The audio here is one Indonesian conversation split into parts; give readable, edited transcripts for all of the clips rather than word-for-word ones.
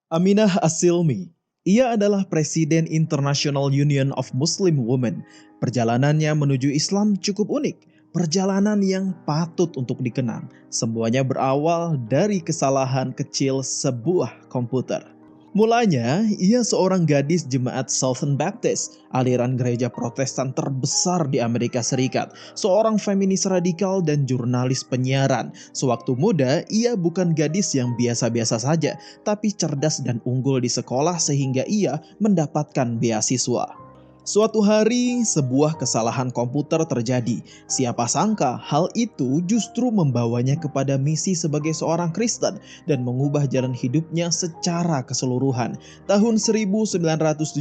Aminah As-Silmi. Ia adalah Presiden International Union of Muslim Women. Perjalanannya menuju Islam cukup unik. Perjalanan yang patut untuk dikenang. Semuanya berawal dari kesalahan kecil sebuah komputer. Mulanya, ia seorang gadis jemaat Southern Baptist, aliran gereja Protestan terbesar di Amerika Serikat, seorang feminis radikal dan jurnalis penyiaran. Sewaktu muda, ia bukan gadis yang biasa-biasa saja, tapi cerdas dan unggul di sekolah sehingga ia mendapatkan beasiswa. Suatu hari, sebuah kesalahan komputer terjadi. Siapa sangka hal itu justru membawanya kepada misi sebagai seorang Kristen dan mengubah jalan hidupnya secara keseluruhan. Tahun 1975,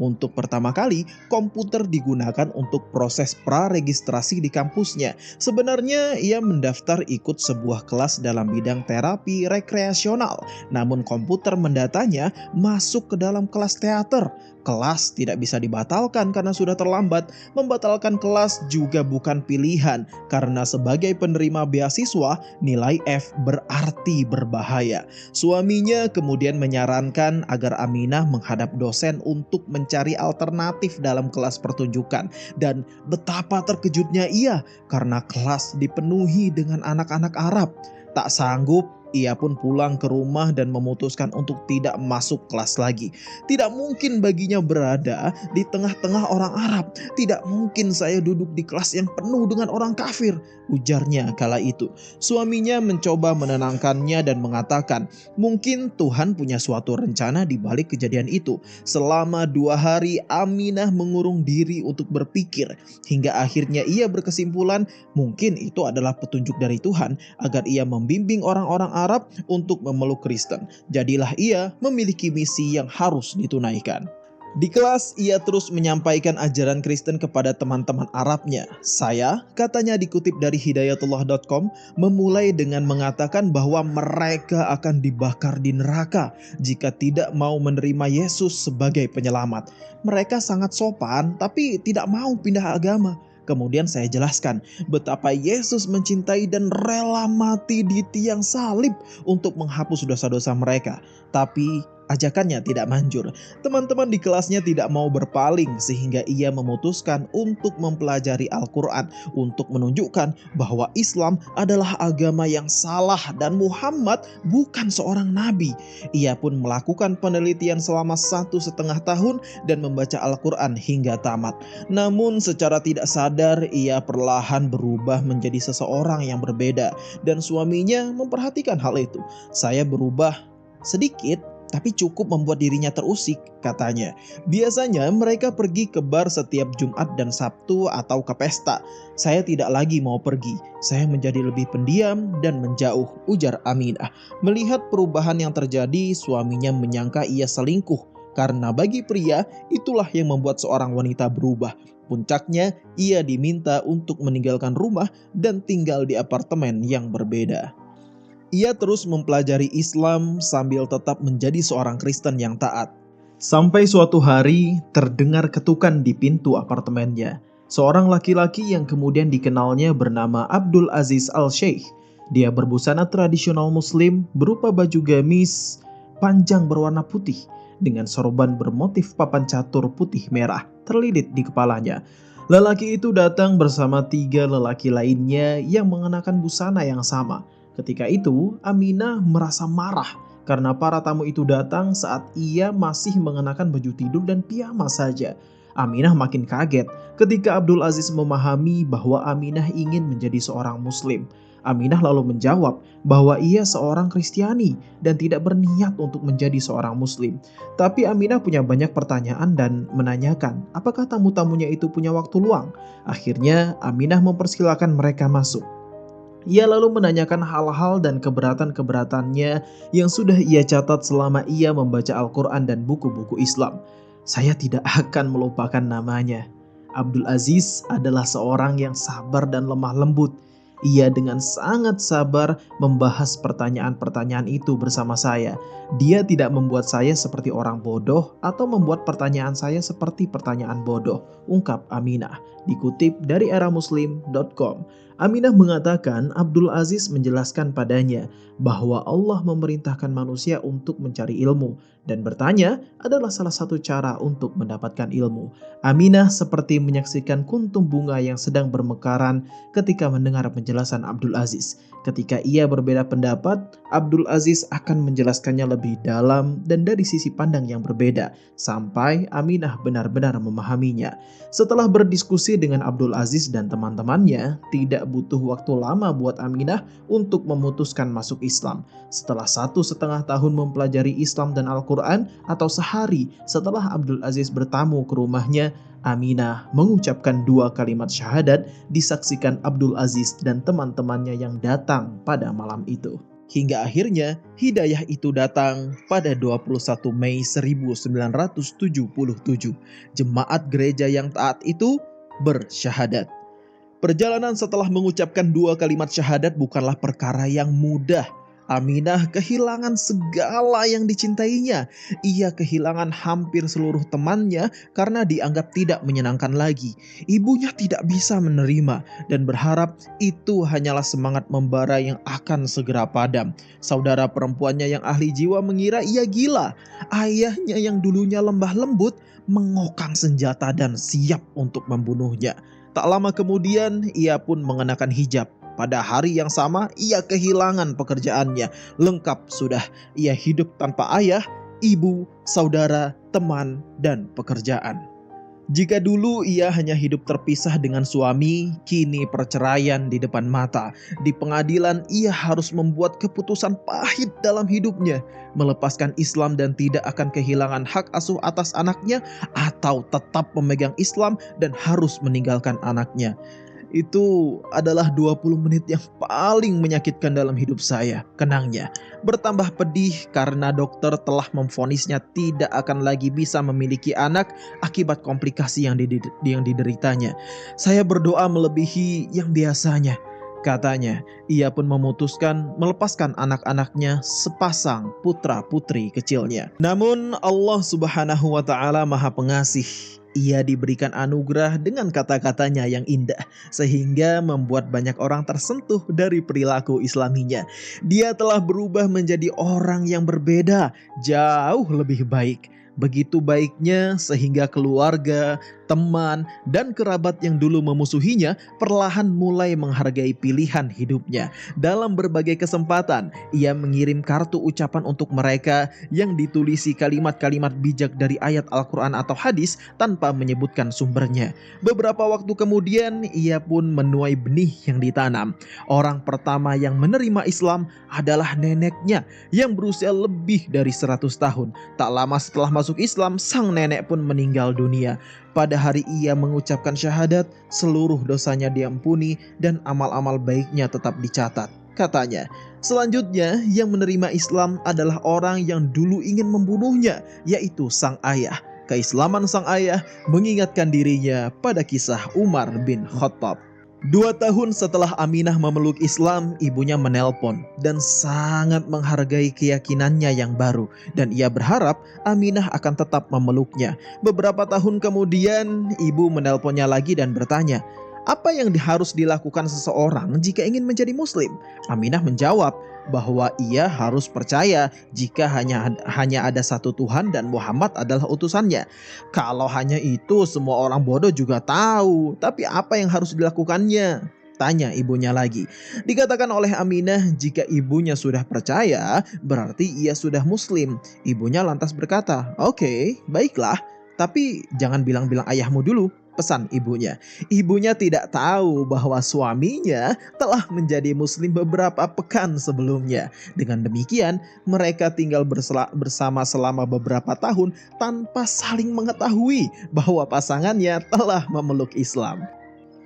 untuk pertama kali komputer digunakan untuk proses praregistrasi di kampusnya. Sebenarnya ia mendaftar ikut sebuah kelas dalam bidang terapi rekreasional, namun komputer mendatanya masuk ke dalam kelas teater. Kelas tidak bisa dibatalkan karena sudah terlambat. Membatalkan kelas juga bukan pilihan karena sebagai penerima beasiswa, nilai F berarti berbahaya. Suaminya kemudian menyarankan agar Aminah menghadap dosen untuk mencari alternatif dalam kelas pertunjukan. Dan betapa terkejutnya ia karena kelas dipenuhi dengan anak-anak Arab. Tak sanggup, ia pun pulang ke rumah dan memutuskan untuk tidak masuk kelas lagi. Tidak mungkin baginya berada di tengah-tengah orang Arab. Tidak mungkin saya duduk di kelas yang penuh dengan orang kafir, ujarnya kala itu. Suaminya mencoba menenangkannya dan mengatakan, mungkin Tuhan punya suatu rencana di balik kejadian itu. Selama 2 hari Aminah mengurung diri untuk berpikir, hingga akhirnya ia berkesimpulan mungkin itu adalah petunjuk dari Tuhan agar ia membimbing orang-orang Arab untuk memeluk Kristen. Jadilah ia memiliki misi yang harus ditunaikan. Di kelas, ia terus menyampaikan ajaran Kristen kepada teman-teman Arabnya. Saya, katanya dikutip dari hidayatullah.com, memulai dengan mengatakan bahwa mereka akan dibakar di neraka jika tidak mau menerima Yesus sebagai penyelamat. Mereka sangat sopan, tapi tidak mau pindah agama. Kemudian saya jelaskan betapa Yesus mencintai dan rela mati di tiang salib untuk menghapus dosa-dosa mereka. Tapi ajakannya tidak manjur. Teman-teman di kelasnya tidak mau berpaling sehingga ia memutuskan untuk mempelajari Al-Quran untuk menunjukkan bahwa Islam adalah agama yang salah dan Muhammad bukan seorang nabi. Ia pun melakukan penelitian selama 1,5 tahun dan membaca Al-Quran hingga tamat. Namun secara tidak sadar ia perlahan berubah menjadi seseorang yang berbeda dan suaminya memperhatikan hal itu. Saya berubah sedikit tapi cukup membuat dirinya terusik, katanya. Biasanya mereka pergi ke bar setiap Jumat dan Sabtu atau ke pesta. Saya tidak lagi mau pergi. Saya menjadi lebih pendiam dan menjauh, ujar Aminah. Melihat perubahan yang terjadi, suaminya menyangka ia selingkuh. Karena bagi pria, itulah yang membuat seorang wanita berubah. Puncaknya, ia diminta untuk meninggalkan rumah dan tinggal di apartemen yang berbeda. Ia terus mempelajari Islam sambil tetap menjadi seorang Kristen yang taat. Sampai suatu hari terdengar ketukan di pintu apartemennya. Seorang laki-laki yang kemudian dikenalnya bernama Abdul Aziz Al-Sheikh. Dia berbusana tradisional muslim berupa baju gamis panjang berwarna putih dengan sorban bermotif papan catur putih merah terlilit di kepalanya. Lelaki itu datang bersama 3 lelaki lainnya yang mengenakan busana yang sama. Ketika itu, Aminah merasa marah karena para tamu itu datang saat ia masih mengenakan baju tidur dan piyama saja. Aminah makin kaget ketika Abdul Aziz memahami bahwa Aminah ingin menjadi seorang muslim. Aminah lalu menjawab bahwa ia seorang Kristiani dan tidak berniat untuk menjadi seorang muslim. Tapi Aminah punya banyak pertanyaan dan menanyakan apakah tamu-tamunya itu punya waktu luang. Akhirnya Aminah mempersilahkan mereka masuk. Ia lalu menanyakan hal-hal dan keberatan-keberatannya yang sudah ia catat selama ia membaca Al-Quran dan buku-buku Islam. Saya tidak akan melupakan namanya. Abdul Aziz adalah seorang yang sabar dan lemah lembut. Ia dengan sangat sabar membahas pertanyaan-pertanyaan itu bersama saya. Dia tidak membuat saya seperti orang bodoh atau membuat pertanyaan saya seperti pertanyaan bodoh, ungkap Aminah. Dikutip dari eramuslim.com. Aminah mengatakan Abdul Aziz menjelaskan padanya bahwa Allah memerintahkan manusia untuk mencari ilmu dan bertanya adalah salah satu cara untuk mendapatkan ilmu. Aminah seperti menyaksikan kuntum bunga yang sedang bermekaran ketika mendengar penjelasan Abdul Aziz. Ketika ia berbeda pendapat, Abdul Aziz akan menjelaskannya lebih dalam dan dari sisi pandang yang berbeda sampai Aminah benar-benar memahaminya. Setelah berdiskusi dengan Abdul Aziz dan teman-temannya, tidak butuh waktu lama buat Aminah untuk memutuskan masuk Islam. Setelah 1,5 tahun mempelajari Islam dan Al-Quran, atau sehari setelah Abdul Aziz bertamu ke rumahnya, Aminah mengucapkan 2 kalimat syahadat disaksikan Abdul Aziz dan teman-temannya yang datang pada malam itu. Hingga akhirnya hidayah itu datang pada 21 Mei 1977. Jemaat gereja yang taat itu bersyahadat. Perjalanan setelah mengucapkan 2 kalimat syahadat bukanlah perkara yang mudah. Aminah kehilangan segala yang dicintainya. Ia kehilangan hampir seluruh temannya karena dianggap tidak menyenangkan lagi. Ibunya tidak bisa menerima dan berharap itu hanyalah semangat membara yang akan segera padam. Saudara perempuannya yang ahli jiwa mengira ia gila. Ayahnya yang dulunya lembah lembut mengokang senjata dan siap untuk membunuhnya. Tak lama kemudian ia pun mengenakan hijab. Pada hari yang sama ia kehilangan pekerjaannya. Lengkap sudah, ia hidup tanpa ayah, ibu, saudara, teman, dan pekerjaan. Jika dulu ia hanya hidup terpisah dengan suami, kini perceraian di depan mata. Di pengadilan ia harus membuat keputusan pahit dalam hidupnya. Melepaskan Islam dan tidak akan kehilangan hak asuh atas anaknya, atau tetap memegang Islam dan harus meninggalkan anaknya. Itu adalah 20 menit yang paling menyakitkan dalam hidup saya, kenangnya. Bertambah pedih karena dokter telah memvonisnya tidak akan lagi bisa memiliki anak akibat komplikasi yang dideritanya. Saya berdoa melebihi yang biasanya. Katanya, ia pun memutuskan melepaskan anak-anaknya, sepasang putra-putri kecilnya. Namun Allah Subhanahu wa Ta'ala Maha Pengasih. Ia diberikan anugerah dengan kata-katanya yang indah, sehingga membuat banyak orang tersentuh dari perilaku Islaminya. Dia telah berubah menjadi orang yang berbeda, jauh lebih baik. Begitu baiknya sehingga keluarga, teman, dan kerabat yang dulu memusuhinya perlahan mulai menghargai pilihan hidupnya. Dalam berbagai kesempatan, ia mengirim kartu ucapan untuk mereka yang ditulisi kalimat-kalimat bijak dari ayat Al-Quran atau hadis tanpa menyebutkan sumbernya. Beberapa waktu kemudian, ia pun menuai benih yang ditanam. Orang pertama yang menerima Islam adalah neneknya yang berusia lebih dari 100 tahun. Tak lama setelah masuk Islam, sang nenek pun meninggal dunia. Pada hari ia mengucapkan syahadat, seluruh dosanya diampuni dan amal-amal baiknya tetap dicatat. Katanya, selanjutnya yang menerima Islam adalah orang yang dulu ingin membunuhnya, yaitu sang ayah. Keislaman sang ayah mengingatkan dirinya pada kisah Umar bin Khattab. 2 tahun setelah Aminah memeluk Islam, ibunya menelpon dan sangat menghargai keyakinannya yang baru. Dan ia berharap Aminah akan tetap memeluknya. Beberapa tahun kemudian, ibu menelponnya lagi dan bertanya, apa yang harus dilakukan seseorang jika ingin menjadi muslim? Aminah menjawab bahwa ia harus percaya jika hanya ada satu Tuhan dan Muhammad adalah utusannya. Kalau hanya itu semua orang bodoh juga tahu, tapi apa yang harus dilakukannya? Tanya ibunya lagi. Dikatakan oleh Aminah jika ibunya sudah percaya berarti ia sudah muslim. Ibunya lantas berkata, "Oke, baiklah, tapi jangan bilang-bilang ayahmu dulu," pesan ibunya. Ibunya tidak tahu bahwa suaminya telah menjadi muslim beberapa pekan sebelumnya. Dengan demikian, mereka tinggal bersama selama beberapa tahun tanpa saling mengetahui bahwa pasangannya telah memeluk Islam.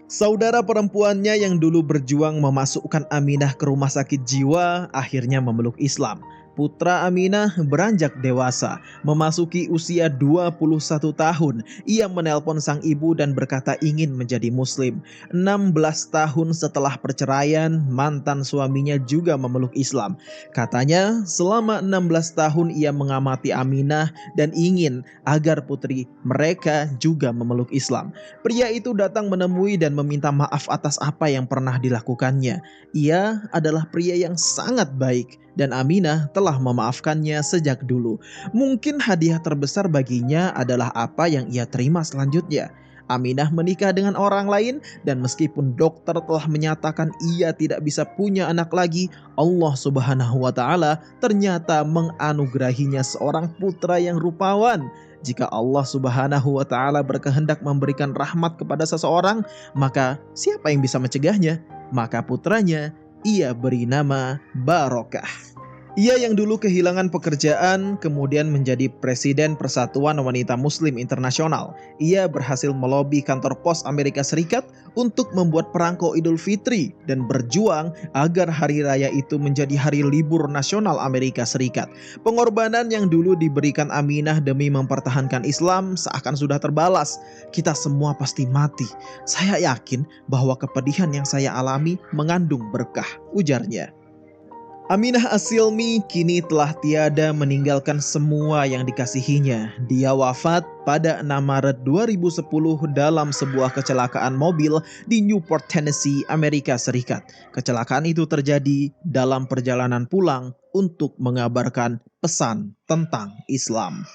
Saudara perempuannya yang dulu berjuang memasukkan Aminah ke rumah sakit jiwa akhirnya memeluk Islam. putra Aminah beranjak dewasa, memasuki usia 21 tahun. Ia menelpon sang ibu dan berkata ingin menjadi muslim. 16 tahun setelah perceraian, mantan suaminya juga memeluk Islam. Katanya selama 16 tahun ia mengamati Aminah dan ingin agar putri mereka juga memeluk Islam. Pria itu datang menemui dan meminta maaf atas apa yang pernah dilakukannya. Ia adalah pria yang sangat baik dan Aminah telah memaafkannya sejak dulu. Mungkin hadiah terbesar baginya adalah apa yang ia terima selanjutnya. Aminah menikah dengan orang lain dan meskipun dokter telah menyatakan ia tidak bisa punya anak lagi, Allah Subhanahu wa taala ternyata menganugerahinya seorang putra yang rupawan. Jika Allah Subhanahu wa taala berkehendak memberikan rahmat kepada seseorang, maka siapa yang bisa mencegahnya? Maka putranya ia beri nama Barokah. Ia yang dulu kehilangan pekerjaan kemudian menjadi Presiden Persatuan Wanita Muslim Internasional. Ia berhasil melobi kantor pos Amerika Serikat untuk membuat perangko Idul Fitri dan berjuang agar hari raya itu menjadi hari libur nasional Amerika Serikat. Pengorbanan yang dulu diberikan Aminah demi mempertahankan Islam seakan sudah terbalas. Kita semua pasti mati. Saya yakin bahwa kepedihan yang saya alami mengandung berkah, ujarnya. Aminah As-Silmi kini telah tiada meninggalkan semua yang dikasihinya. Dia wafat pada 6 Maret 2010 dalam sebuah kecelakaan mobil di Newport, Tennessee, Amerika Serikat. Kecelakaan itu terjadi dalam perjalanan pulang untuk mengabarkan pesan tentang Islam.